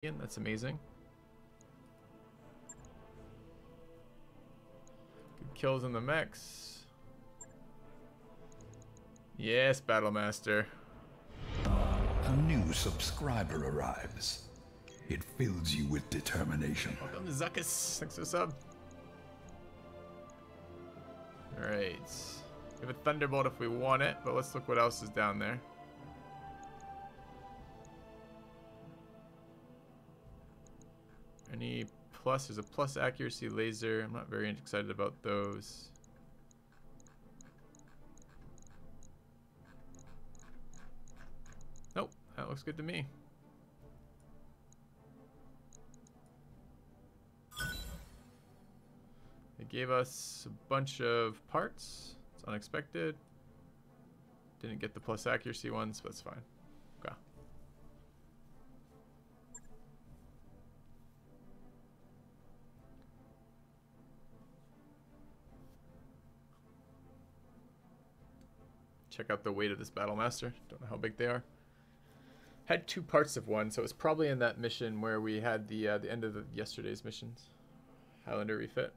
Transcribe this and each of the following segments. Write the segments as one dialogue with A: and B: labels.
A: That's amazing. Good kills in the mechs. Yes, Battlemaster.
B: A new subscriber arrives. It fills you with determination.
A: Welcome to Zuckus. Thanks for the sub. Alright. We have a Thunderbolt if we want it, but let's look what else is down there. Any plus? There's a plus accuracy laser. I'm not very excited about those. Nope, that looks good to me. They gave us a bunch of parts. It's unexpected. Didn't get the plus accuracy ones, but it's fine. Okay. Check out the weight of this Battlemaster. Don't know how big they are. Had two parts of one, so it was probably in that mission where we had the end of yesterday's missions. Highlander refit.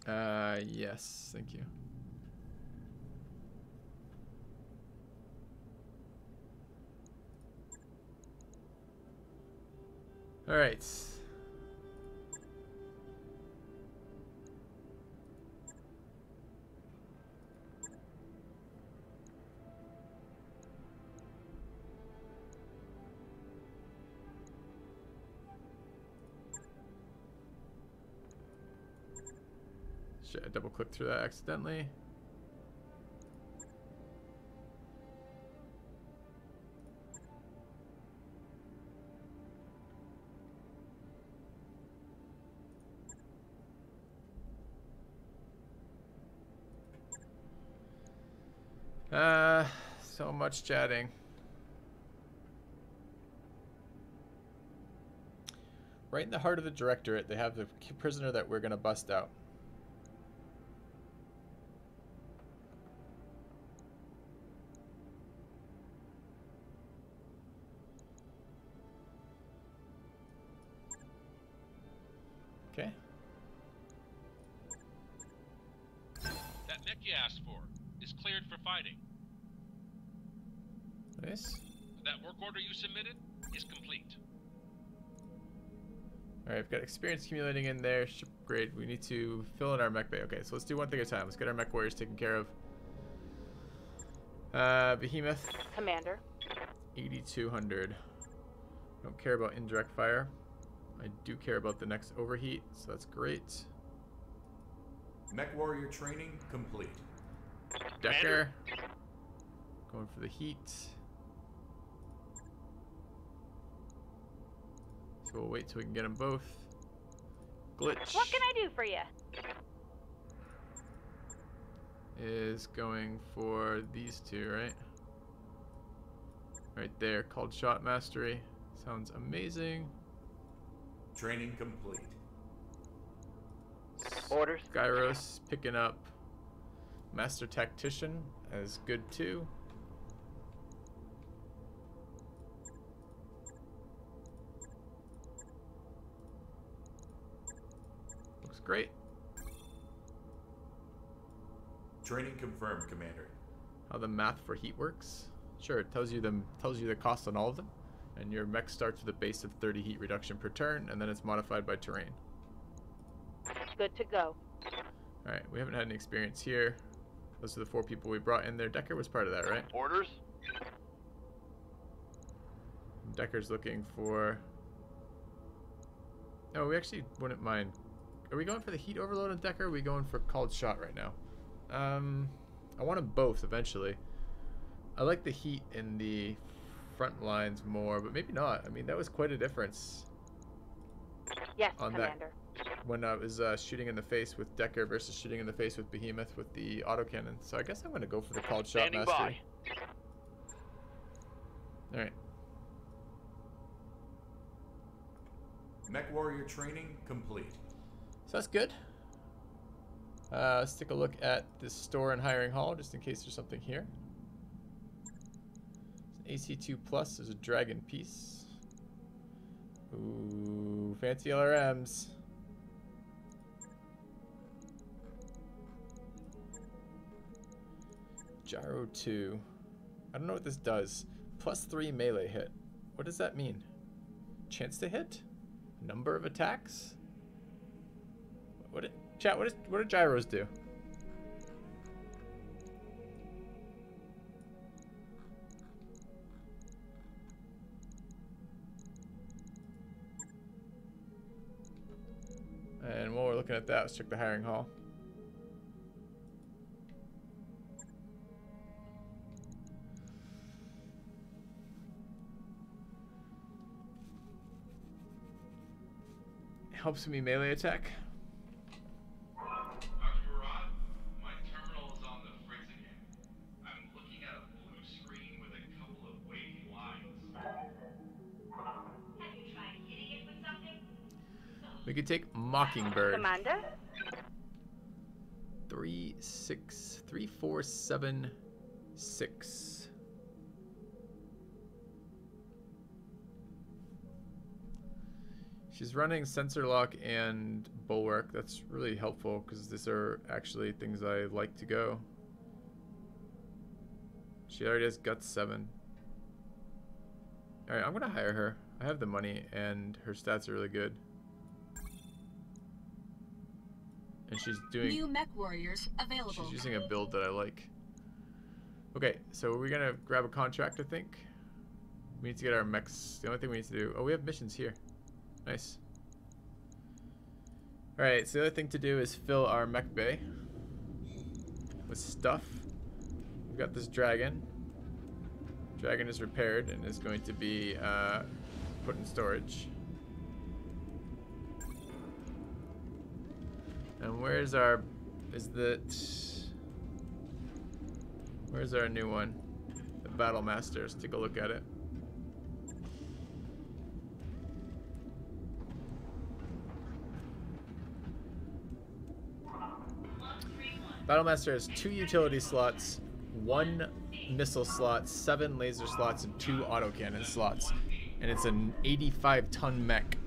A: Yes, thank you. All right. Shit, I double clicked through that accidentally. So much chatting. Right in the heart of the directorate, they have the prisoner that we're gonna bust out. Okay.
C: That mech you asked for is cleared for fighting.
A: Nice.
C: That work order you submitted is complete.
A: Alright, I've got experience accumulating in there. Ship upgrade. We need to fill in our mech bay. Okay, so let's do one thing at a time. Let's get our mech warriors taken care of. Behemoth.
D: Commander.
A: 8200. Don't care about indirect fire. I do care about the next overheat, so that's great.
E: Mech warrior training complete.
A: Decker. Going for the heat. So we'll wait till we can get them both. Glitch.
D: What can I do for you?
A: Is going for these two, right? Right there, called Shot Mastery. Sounds amazing.
E: Training complete.
D: Orders.
A: Gyros picking up Master Tactician as good too. Looks great.
E: Training confirmed, Commander.
A: How the math for heat works? Sure, it tells you the cost on all of them, and your mech starts with a base of 30 heat reduction per turn, and then it's modified by terrain.
D: Good to go.
A: All right, we haven't had any experience here. Those are the 4 people we brought in there. Decker was part of that, right?
C: Orders?
A: Decker's looking for... No, we actually wouldn't mind. Are we going for the heat overload on Decker, or are we going for called shot right now? I want them both eventually. I like the heat in the front lines more, but maybe not. I mean, that was quite a difference.
D: Yes,
A: on
D: Commander.
A: That when I was shooting in the face with Decker versus shooting in the face with Behemoth with the autocannon. So I guess I'm going to go for the called shot mastery. Alright.
E: Mech warrior training complete.
A: So that's good. Let's take a look at this store and hiring hall just in case there's something here. AC2 plus is a dragon piece. Ooh, fancy LRMs. Gyro 2. I don't know what this does. +3 melee hit. What does that mean? Chance to hit? Number of attacks? Chat, what do gyros do? And while we're looking at that, let's check the hiring hall. Helps me melee attack.
C: Dr. Murad, my terminal is on the fritz again. I'm looking at a blue screen with a couple of wavy lines.
D: Have you tried hitting it with something?
A: We could take Mockingbird.
D: Commander?
A: 3, 6, 3, 4, 7, 6. She's running sensor lock and bulwark. That's really helpful because these are actually things I like to go. She already has guts 7. Alright, I'm gonna hire her. I have the money and her stats are really good. And she's doing
F: new mech warriors available.
A: She's using a build that I like. Okay, so we're gonna grab a contract, I think. We need to get our mechs. The only thing we need to do. Oh, we have missions here. Nice. Alright, so the other thing to do is fill our mech bay with stuff. We've got this dragon. Dragon is repaired and is going to be put in storage. And where's our... Where's our new one? The Battle Master. Let's take a look at it. Battlemaster has 2 utility slots, 1 missile slot, 7 laser slots, and 2 autocannon slots. And it's an 85-ton mech.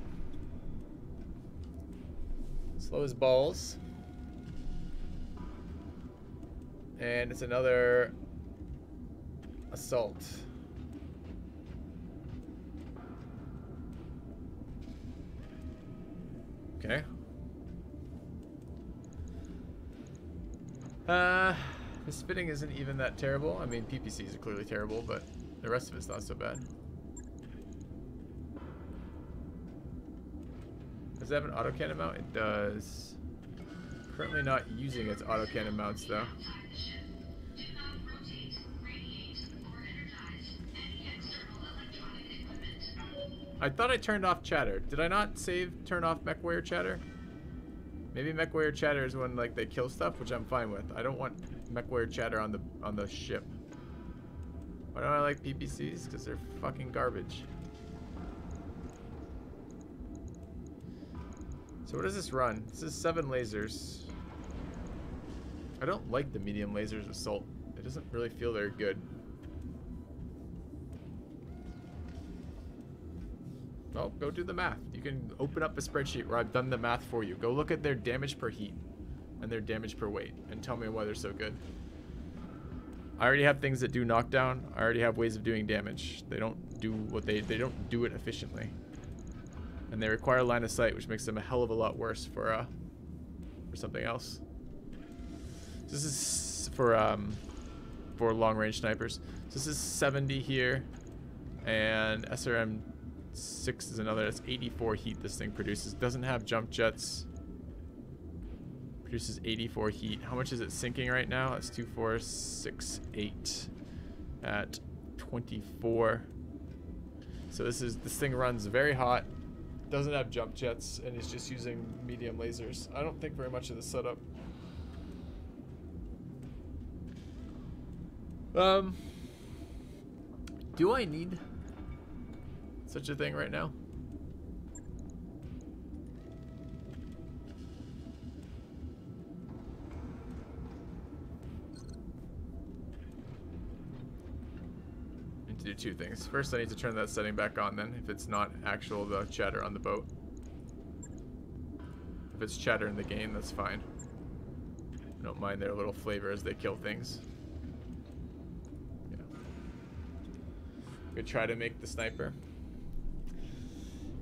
A: Slow as balls. And it's another assault. Okay. The spitting isn't even that terrible. I mean, PPCs are clearly terrible, but the rest of it's not so bad. Does it have an autocannon mount? It does. Currently not using its autocannon mounts, though. I thought I turned off chatter. Did I not turn off MechWarrior chatter? Maybe MechWarrior chatter is when like they kill stuff, which I'm fine with. I don't want MechWarrior chatter on the ship. Why don't I like PPCs? Because they're fucking garbage. So what does this run? This is 7 lasers. I don't like the medium lasers assault. It doesn't really feel very good. Well, go do the math. You can open up a spreadsheet where I've done the math for you. Go look at their damage per heat and their damage per weight and tell me why they're so good. I already have things that do knockdown. I already have ways of doing damage. They don't do what they don't do it efficiently. And they require line of sight, which makes them a hell of a lot worse for something else. This is for long range snipers. So this is 70 here, and SRM 6 is another. That's 84 heat this thing produces. Doesn't have jump jets. Produces 84 heat. How much is it sinking right now? It's 2468 at 24. So this thing runs very hot. Doesn't have jump jets, and is just using medium lasers. I don't think very much of the setup. Do I need such a thing right now? to do two things. First, I need to turn that setting back on then, if it's not actual the chatter on the boat. If it's chatter in the game, that's fine. I don't mind their little flavor as they kill things. Yeah. Could try to make the sniper.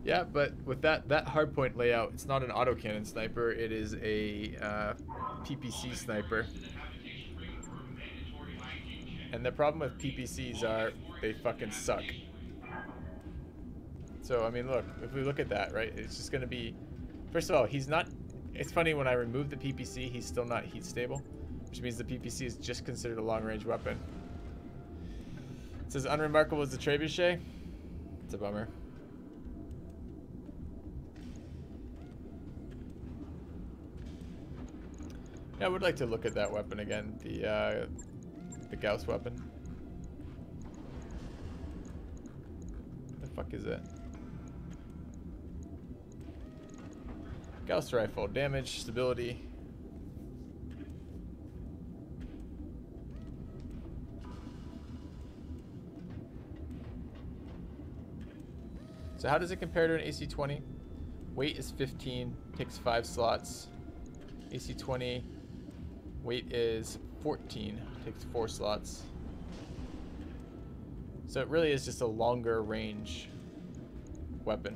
A: Yeah, but with that hardpoint layout, it's not an autocannon sniper. It is a PPC sniper. And the problem with PPCs are they fucking suck. So, I mean, look, if we look at that, right, it's just going to be... First of all, he's not... It's funny, when I remove the PPC, he's still not heat stable, which means the PPC is just considered a long-range weapon. It says, unremarkable as the trebuchet. It's a bummer. Yeah, I would like to look at that weapon again, the Gauss weapon. What the fuck is that? Gauss rifle, damage, stability. So how does it compare to an AC-20? Weight is 15, takes 5 slots. AC-20, weight is 14, takes 4 slots. So it really is just a longer range weapon.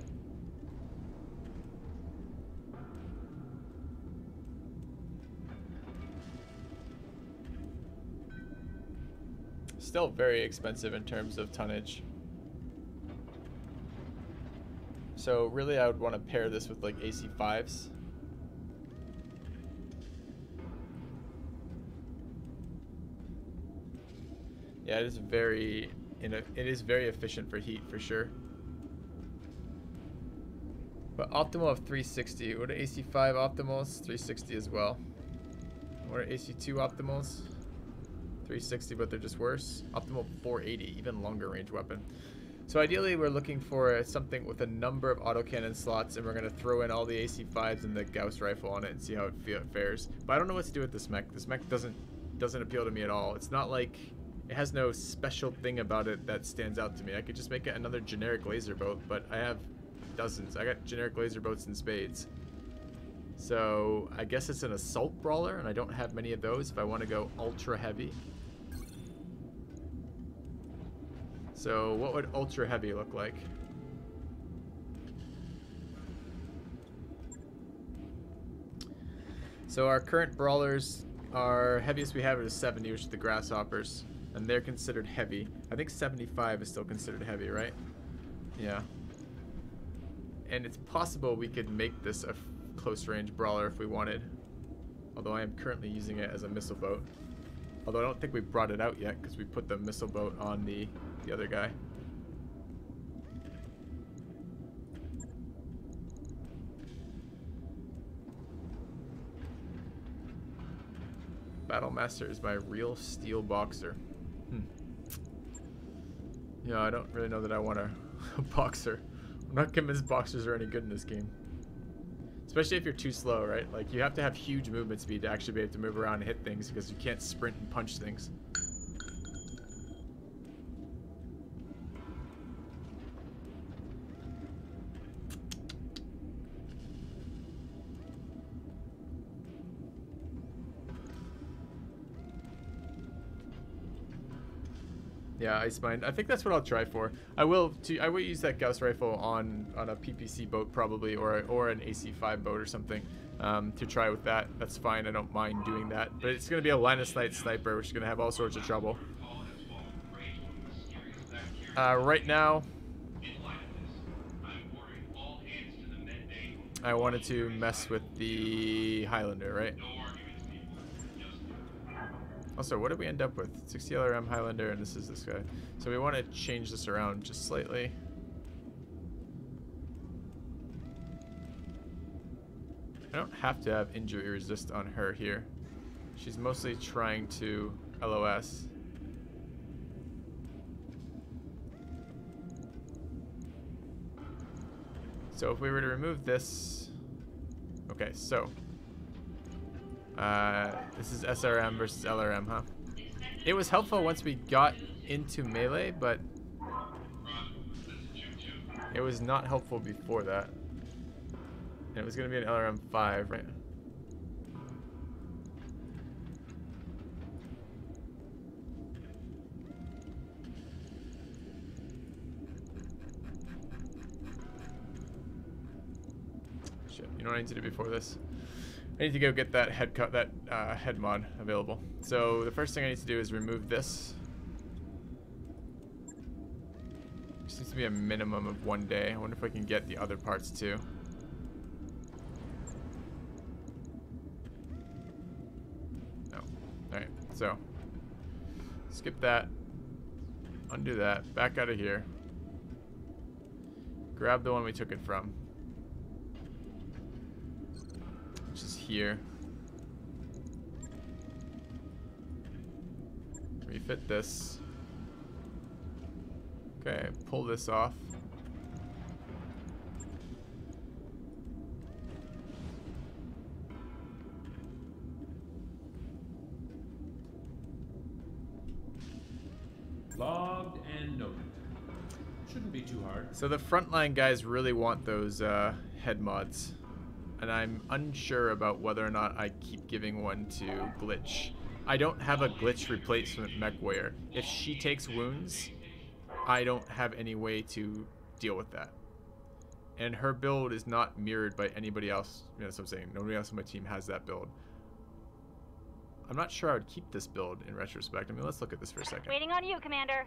A: Still very expensive in terms of tonnage. So really I would want to pair this with like AC-5s. Yeah, it is very efficient for heat for sure. But optimal of 360. What are AC5 optimals? 360 as well. What are AC2 optimals? 360, but they're just worse. Optimal 480, even longer range weapon. So ideally we're looking for something with a number of autocannon slots, and we're going to throw in all the AC5s and the Gauss rifle on it and see how it fares. But I don't know what to do with this mech. This mech doesn't appeal to me at all. It's not like... It has no special thing about it that stands out to me. I could just make it another generic laser boat, but I have dozens. I got generic laser boats in spades. So I guess it's an assault brawler, and I don't have many of those if I want to go ultra heavy. So what would ultra heavy look like? So our current brawlers, our heaviest we have is 70, which is the grasshoppers, and they're considered heavy. I think 75 is still considered heavy, right? Yeah. And it's possible we could make this a close range brawler if we wanted, although I am currently using it as a missile boat. Although I don't think we brought it out yet because we put the missile boat on the other guy. Battlemaster is my real steel boxer. Yeah, I don't really know that I want a boxer. I'm not convinced boxers are any good in this game. Especially if you're too slow, right? Like, you have to have huge movement speed to actually be able to move around and hit things, because you can't sprint and punch things. Yeah, Ice Mine. I think that's what I'll try for. I will use that Gauss rifle on a PPC boat probably, or an AC5 boat or something, to try with that. That's fine. I don't mind doing that. But it's going to be a line of sight sniper, which is going to have all sorts of trouble. Right now, I wanted to mess with the Highlander, right? Also, what did we end up with? 60 LRM Highlander, and this is this guy. So we want to change this around just slightly. I don't have to have injury resist on her here. She's mostly trying to LOS. So if we were to remove this... Okay, so... this is SRM versus LRM, huh? It was helpful once we got into melee, but It was not helpful before that. And it was going to be an LRM 5, right? Shit, you know what I need to do before this? I need to go get that head mod available. So the first thing I need to do is remove this. This needs to be a minimum of 1 day. I wonder if I can get the other parts too. No. Alright, so skip that. Undo that. Back out of here. Grab the one we took it from, which is here. Refit this. Okay, pull this off.
F: Logged and noted. Shouldn't be too hard.
A: So the frontline guys really want those head mods, and I'm unsure about whether or not I keep giving one to Glitch. I don't have a Glitch replacement mech warrior. If she takes wounds, I don't have any way to deal with that. And her build is not mirrored by anybody else. You know, that's what I'm saying. Nobody else on my team has that build. I'm not sure I would keep this build in retrospect. I mean, let's look at this for a second.
D: Waiting on you, Commander.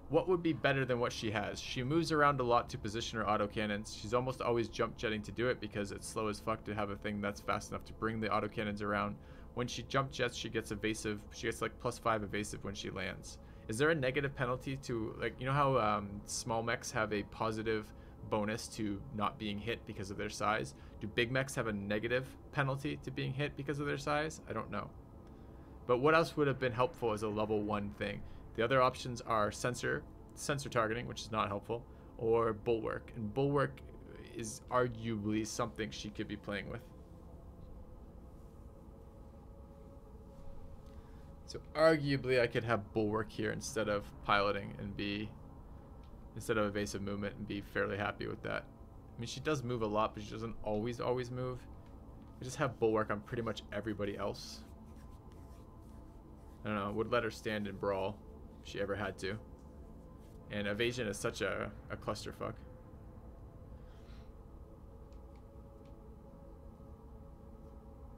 A: What would be better than what she has? She moves around a lot to position her autocannons. She's almost always jump jetting to do it because it's slow as fuck to have a thing that's fast enough to bring the autocannons around. When she jump jets, she gets evasive. She gets like +5 evasive when she lands. Is there a negative penalty to, like, you know how small mechs have a positive bonus to not being hit because of their size? Do big mechs have a negative penalty to being hit because of their size? I don't know. But what else would have been helpful as a level 1 thing? The other options are sensor targeting, which is not helpful, or bulwark. And bulwark is arguably something she could be playing with. So arguably I could have bulwark here instead of piloting and instead of evasive movement, and be fairly happy with that. I mean, she does move a lot, but she doesn't always move. I just have bulwark on pretty much everybody else. I don't know, would let her stand in brawl if she ever had to. And evasion is such a clusterfuck.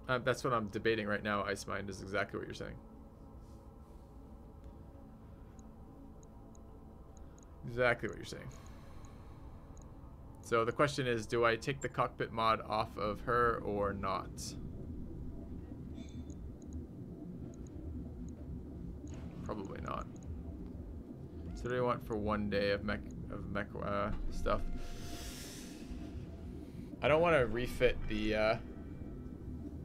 A: That's what I'm debating right now. Ice Mind is exactly what you're saying. Exactly what you're saying. So the question is, do I take the cockpit mod off of her or not? Probably not. So what do I want for 1 day of mech stuff? I don't want to refit the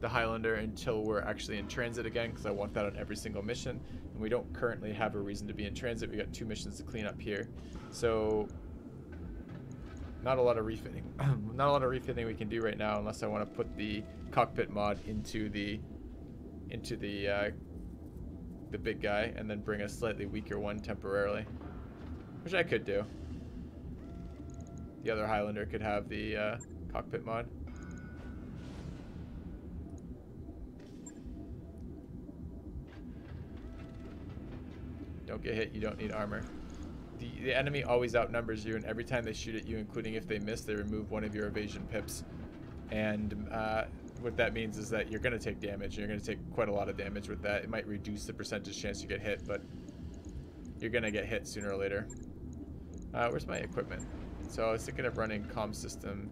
A: Highlander until we're actually in transit again, because I want that on every single mission, and we don't currently have a reason to be in transit. We got 2 missions to clean up here, so not a lot of refitting. Not a lot of refitting we can do right now, unless I want to put the cockpit mod into the big guy, and then bring a slightly weaker one temporarily, which I could do. The other Highlander could have the cockpit mod. Don't get hit, you don't need armor. The enemy always outnumbers you, and every time they shoot at you, including if they miss, they remove 1 of your evasion pips. And what that means is that you're going to take damage. You're going to take quite a lot of damage with that. It might reduce the percentage chance you get hit, but you're going to get hit sooner or later. Where's my equipment? So I was thinking of running comm system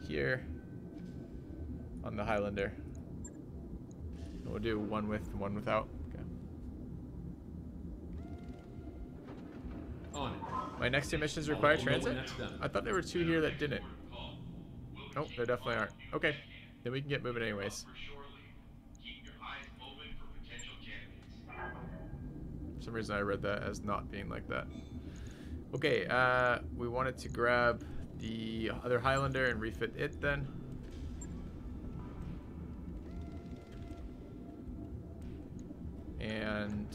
A: here on the Highlander. We'll do 1 with, 1 without. Okay.
F: On it.
A: My next 2 missions require
F: I'll know
A: transit?
F: when that's done.
A: I thought there were 2 here that didn't. Oh, there definitely aren't. Okay, then we can get moving anyways.
C: Keep your eyes open for potential candidates.
A: For some reason I read that as not being like that. Okay, we wanted to grab the other Highlander and refit it then. And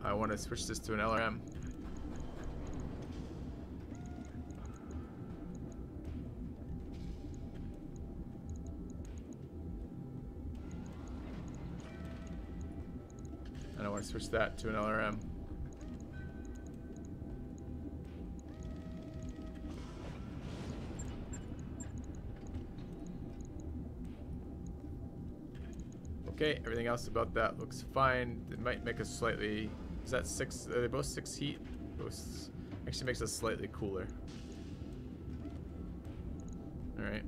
A: I want to switch this to an LRM. want to switch that to an LRM. Okay, everything else about that looks fine. It might make us slightly... Is that 6? Are they both 6 heat? Both actually makes us slightly cooler. Alright.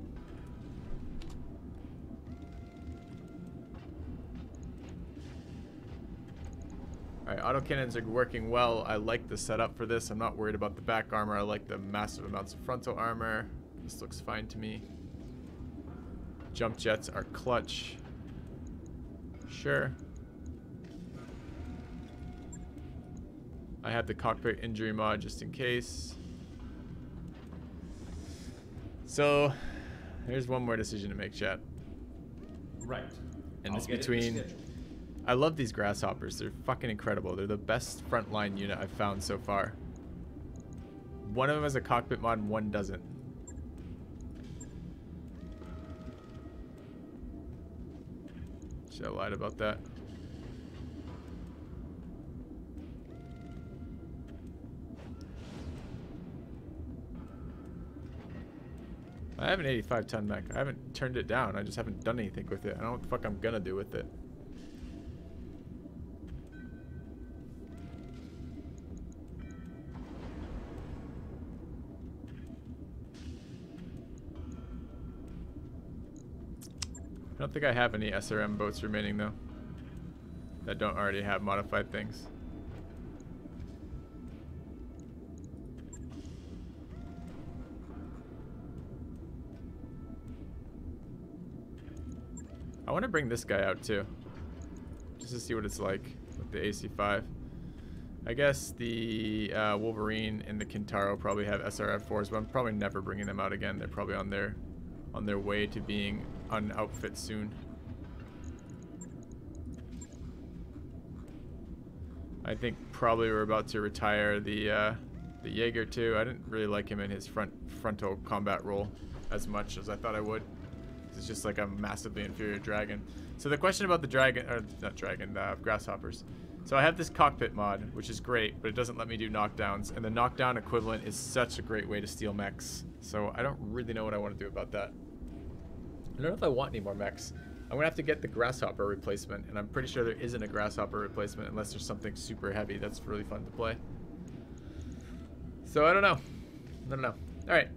A: Alright, autocannons are working well. I like the setup for this. I'm not worried about the back armor. I like the massive amounts of frontal armor. This looks fine to me. Jump jets are clutch. Sure. I have the cockpit injury mod just in case. So, there's one more decision to make, chat.
F: Right.
A: And
F: I'll
A: it's
F: get it in the
A: between...
F: schedule.
A: I love these grasshoppers. They're fucking incredible. They're the best frontline unit I've found so far. One of them has a cockpit mod and one doesn't. Should I lied about that? I have an 85-ton mech. I haven't turned it down. I just haven't done anything with it. I don't know what the fuck I'm gonna do with it. I don't think I have any SRM boats remaining though that don't already have modified things. I want to bring this guy out too, just to see what it's like with the AC-5. I guess the Wolverine and the Kintaro probably have SRF-4s, but I'm probably never bringing them out again. They're probably on their way to being un-outfit soon. I think probably we're about to retire the Jaeger too. I didn't really like him in his frontal combat role as much as I thought I would. It's just like a massively inferior dragon. So the question about the dragon, or not dragon, grasshoppers. So I have this cockpit mod, which is great, but it doesn't let me do knockdowns, and the knockdown equivalent is such a great way to steal mechs. So I don't really know what I want to do about that. I don't know if I want any more mechs. I'm gonna have to get the grasshopper replacement, and I'm pretty sure there isn't a grasshopper replacement unless there's something super heavy that's really fun to play. So I don't know. I don't know. All right.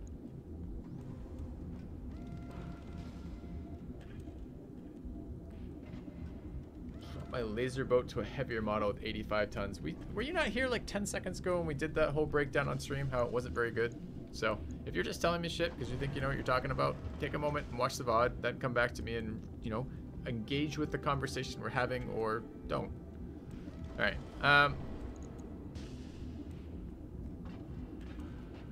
A: My laser boat to a heavier model with 85 tons. Were you not here like 10 seconds ago when we did that whole breakdown on stream, how it wasn't very good? So if you're just telling me shit because you think you know what you're talking about, take a moment and watch the VOD, then come back to me and, you know, engage with the conversation we're having, or don't. All right.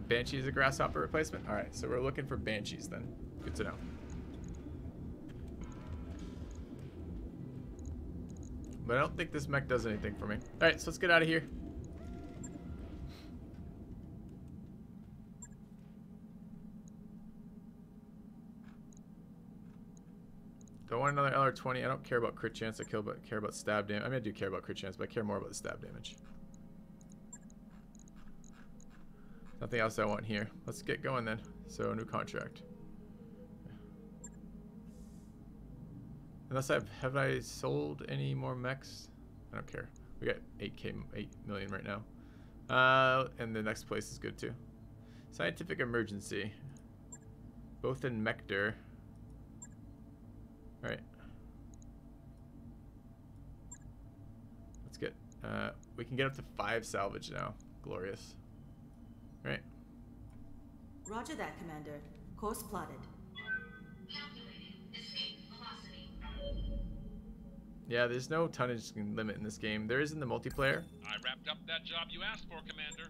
A: Banshee is a grasshopper replacement? All right, so we're looking for Banshees then. Good to know. But I don't think this mech does anything for me. All right, so let's get out of here. Don't want another LR20. I don't care about crit chance. I care about stab damage. I mean, I do care about crit chance, but I care more about the stab damage. Nothing else I want here. Let's get going then. So, new contract. Unless have I sold any more mechs? I don't care. We got 8 million right now. And the next place is good too. Scientific emergency. Both in Mector. Alright. That's good. We can get up to 5 salvage now. Glorious. Alright.
G: Roger that, Commander. Course plotted.
A: Yeah, there's no tonnage limit in this game. There is in the multiplayer.
H: I wrapped up that job you asked for, Commander.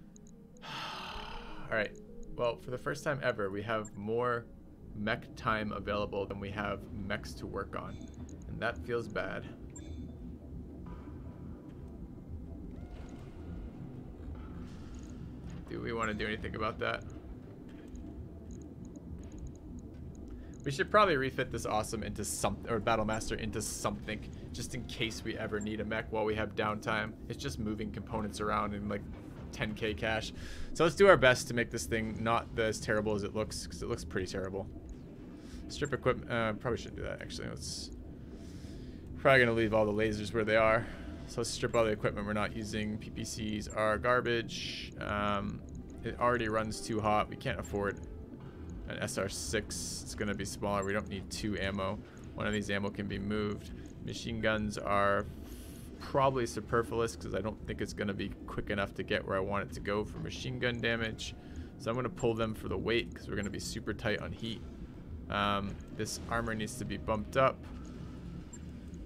A: Alright. Well, for the first time ever, we have more mech time available than we have mechs to work on. And that feels bad. Do we want to do anything about that? We should probably refit this awesome into something, or Battlemaster into something, just in case we ever need a mech while we have downtime. It's just moving components around in like 10k cash. So let's do our best to make this thing not as terrible as it looks, because it looks pretty terrible. Strip equipment, probably shouldn't do that actually. Let's probably gonna leave all the lasers where they are. So let's strip all the equipment we're not using. PPCs are garbage. It already runs too hot. We can't afford an SR6. It's gonna be smaller. We don't need 2 ammo. One of these ammo can be moved. Machine guns are probably superfluous because I don't think it's gonna be quick enough to get where I want it to go for machine gun damage. So I'm gonna pull them for the weight because we're gonna be super tight on heat. This armor needs to be bumped up.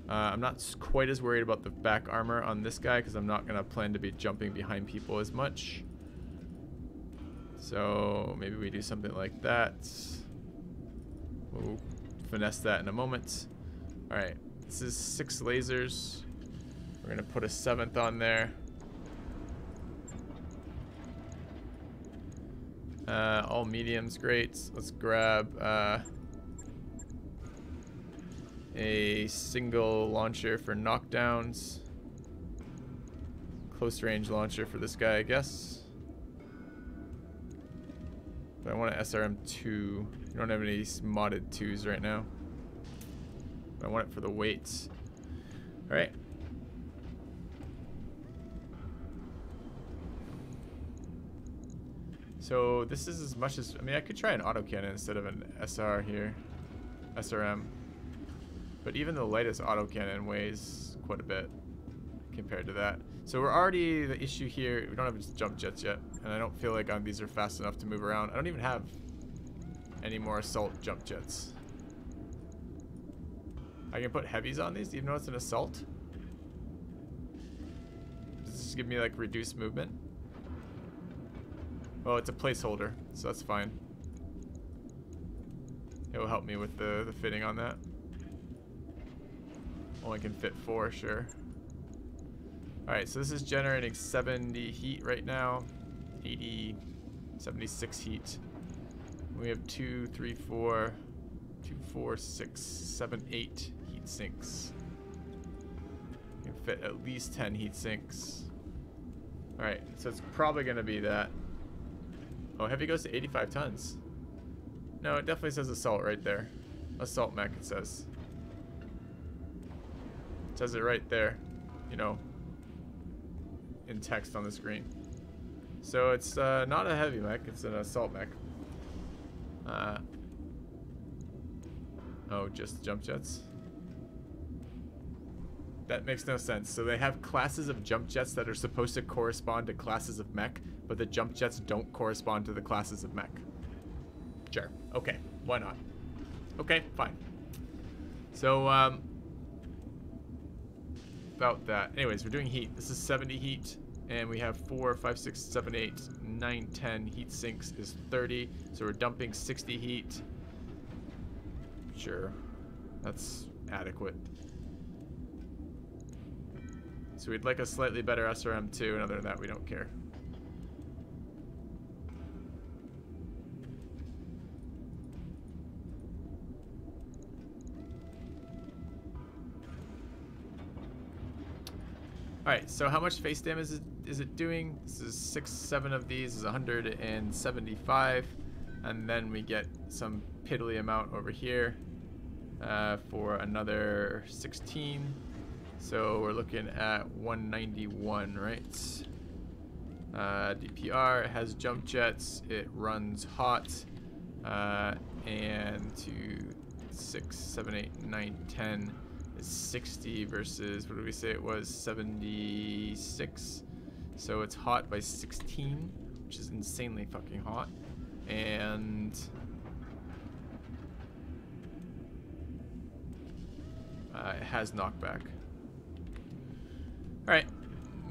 A: I'm not quite as worried about the back armor on this guy because I'm not gonna plan to be jumping behind people as much. So maybe we do something like that. We'll finesse that in a moment. Alright, this is 6 lasers. We're gonna put a 7th on there. All mediums, great. Let's grab a single launcher for knockdowns. Close range launcher for this guy, I guess. But I want an SRM2. We don't have any modded 2s right now. But I want it for the weights. Alright. So this is as much as, I mean, I could try an autocannon instead of an SR here. SRM. But even the lightest autocannon weighs quite a bit compared to that. So we're already, the issue here, we don't have jump jets yet. And I don't feel like these are fast enough to move around. I don't even have any more assault jump jets. I can put heavies on these even though it's an assault. Does this give me like reduced movement? Well, it's a placeholder, so that's fine. It will help me with the fitting on that. Only can fit 4, sure. Alright, so this is generating 70 heat right now. 80, 76 heat. We have 2, 3, 4, 2, 4, 6, 7, 8 heat sinks. We can fit at least 10 heat sinks. Alright, so it's probably going to be that. Oh, heavy goes to 85 tons. No, it definitely says assault right there. Assault mech, it says. It says it right there, you know, in text on the screen. So it's not a heavy mech, it's an assault mech. Oh, just jump jets? That makes no sense. So they have classes of jump jets that are supposed to correspond to classes of mech, but the jump jets don't correspond to the classes of mech. Sure. Okay. Why not? Okay, fine. So, about that. Anyways, we're doing heat. This is 70 heat, and we have 4, 5, 6, 7, 8, 9, 10. Heat sinks is 30, so we're dumping 60 heat. Sure. That's adequate. So we'd like a slightly better SRM2, and other than that, we don't care. Alright, so how much face damage is it doing? This is 6, 7 of these is 175. And then we get some piddly amount over here for another 16. So we're looking at 191, right? DPR, it has jump jets, it runs hot, and 2, 6, 7, 8, 9, 10 is 60 versus, what did we say it was, 76. So it's hot by 16, which is insanely fucking hot. And it has knockback. Alright,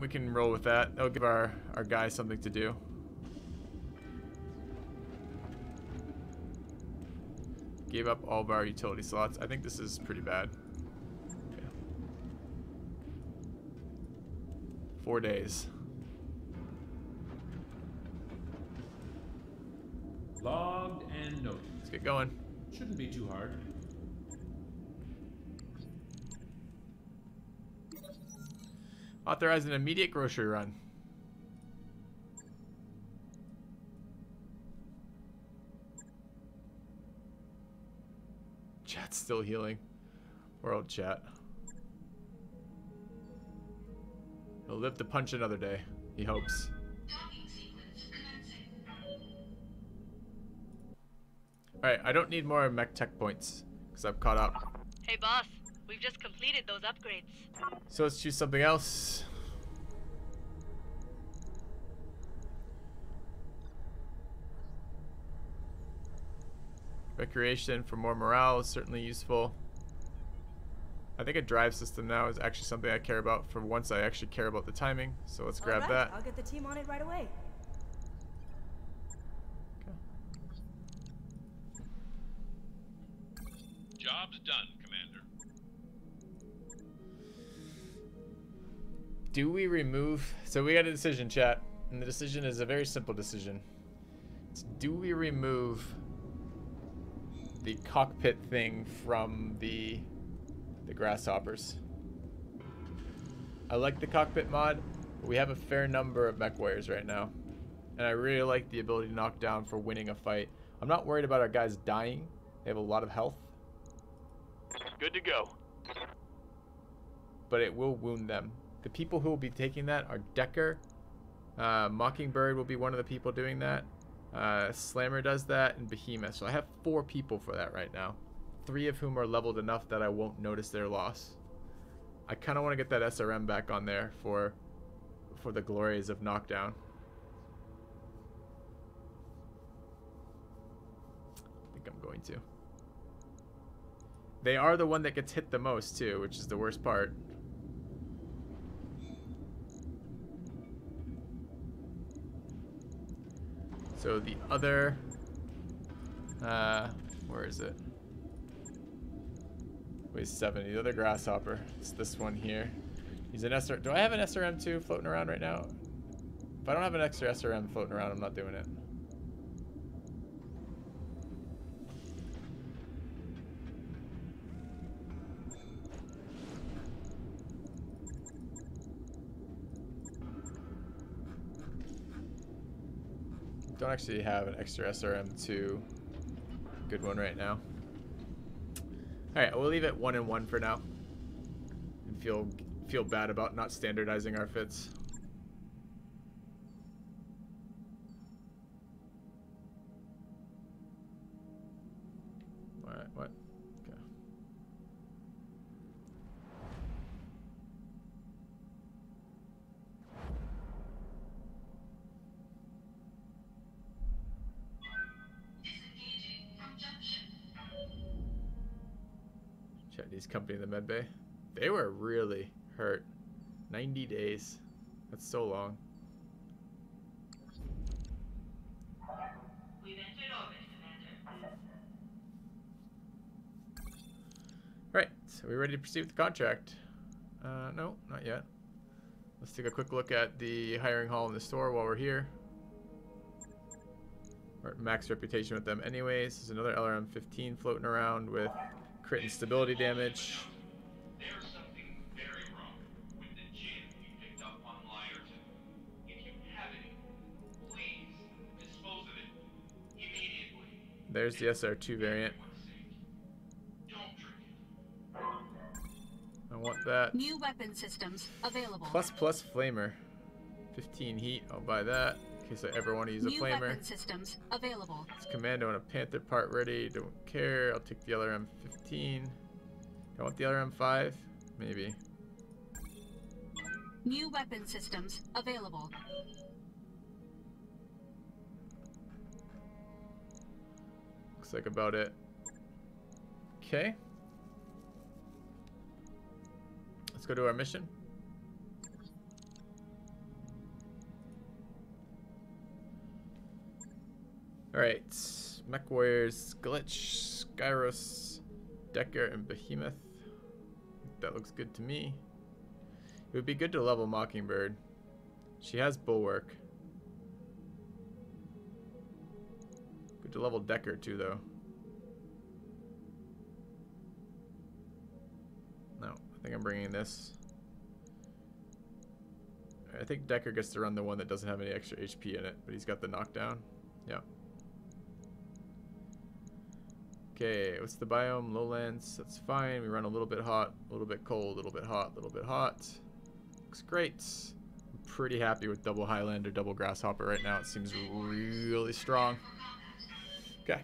A: we can roll with that. That'll give our guy something to do. Gave up all of our utility slots. I think this is pretty bad. Okay. 4 days.
F: Logged and noted.
A: Let's get going.
F: Shouldn't be too hard.
A: Authorize an immediate grocery run. Chat's still healing. World chat. He'll live to punch another day. He hopes. Alright, I don't need more mech tech points, because I've caught up.
I: Hey boss, we've just completed those upgrades.
A: So let's choose something else. Recreation for more morale is certainly useful. I think a drive system now is actually something I care about. For once, I actually care about the timing, so let's grab that.
G: I'll get the team on it right away.
H: Job's done, Commander.
A: Do we remove... So we got a decision, chat. And the decision is a very simple decision. It's, do we remove the cockpit thing from the grasshoppers? I like the cockpit mod, but we have a fair number of mech warriors right now. And I really like the ability to knock down for winning a fight. I'm not worried about our guys dying. They have a lot of health.
J: Good to go.
A: But it will wound them. The people who will be taking that are Decker. Mockingbird will be one of the people doing that. Slammer does that, and Behemoth. So I have 4 people for that right now. 3 of whom are leveled enough that I won't notice their loss. I kind of want to get that SRM back on there for the glories of knockdown. I think I'm going to. They are the one that gets hit the most too, which is the worst part. So the other, where is it? Weighs 70. The other grasshopper. It's this one here. He's an SR. Do I have an SRM2 floating around right now? If I don't have an extra SRM floating around, I'm not doing it. Don't actually have an extra SRM2 good one right now. Alright, we'll leave it 1 and 1 for now. And feel bad about not standardizing our fits. Alright, what? Okay. Chinese company in the med bay. They were really hurt. 90 days. That's so long.
D: We've entered orbit, Commander.
A: Right, so we're ready to proceed with the contract. No, not yet. Let's take a quick look at the hiring hall in the store while we're here. We're at max reputation with them anyways. There's another LRM-15 floating around with crit and stability damage.
C: There's something very wrong with the gin you picked up on Lyerton. If you have any, please dispose of it immediately.
A: There's the SR2 variant.
C: Don't drink it.
A: I want that.
K: New weapon systems available.
A: Plus flamer. 15 heat, I'll buy that. In case I ever want to use a
K: New
A: flamer.
K: weapon systems available.
A: It's Commando and a Panther part ready. Don't care. I'll take the LRM-15. Do I want the LRM-5? Maybe.
K: New weapon systems available.
A: Looks like about it. Okay. Let's go to our mission. Alright. Mech Warriors, Glitch, Skyros, Decker, and Behemoth. That looks good to me. It would be good to level Mockingbird. She has Bulwark. Good to level Decker too, though. think I'm bringing this. I think Decker gets to run the one that doesn't have any extra HP in it, but he's got the knockdown. Yeah. Okay, what's the biome? Lowlands. That's fine. We run a little bit hot, a little bit cold, a little bit hot, a little bit hot. Looks great. I'm pretty happy with double Highlander, double Grasshopper right now. It seems really strong. Okay.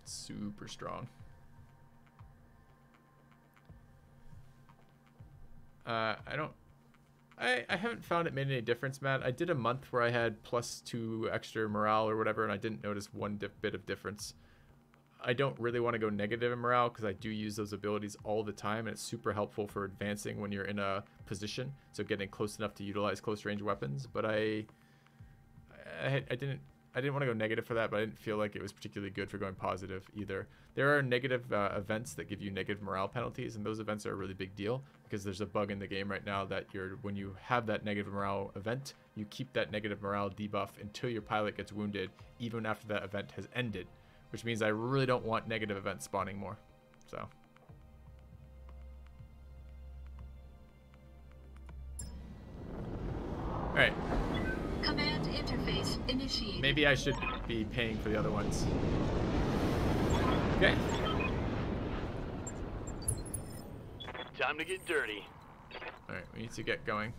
A: Super strong. I haven't found it made any difference, Matt. I did a month where I had +2 extra morale or whatever, and I didn't notice one bit of difference. I don't really want to go negative in morale because I do use those abilities all the time, and it's super helpful for advancing when you're in a position, so getting close enough to utilize close range weapons. But I didn't want to go negative for that, but I didn't feel like it was particularly good for going positive either. There are negative events that give you negative morale penalties, and those events are a really big deal because there's a bug in the game right now that when you have that negative morale event, you keep that negative morale debuff until your pilot gets wounded, even after that event has ended, which means I really don't want negative events spawning more. So. All right.
K: Command interface initiated.
A: Maybe I should be paying for the other ones. Okay.
J: Time to get dirty.
A: Alright, we need to get going.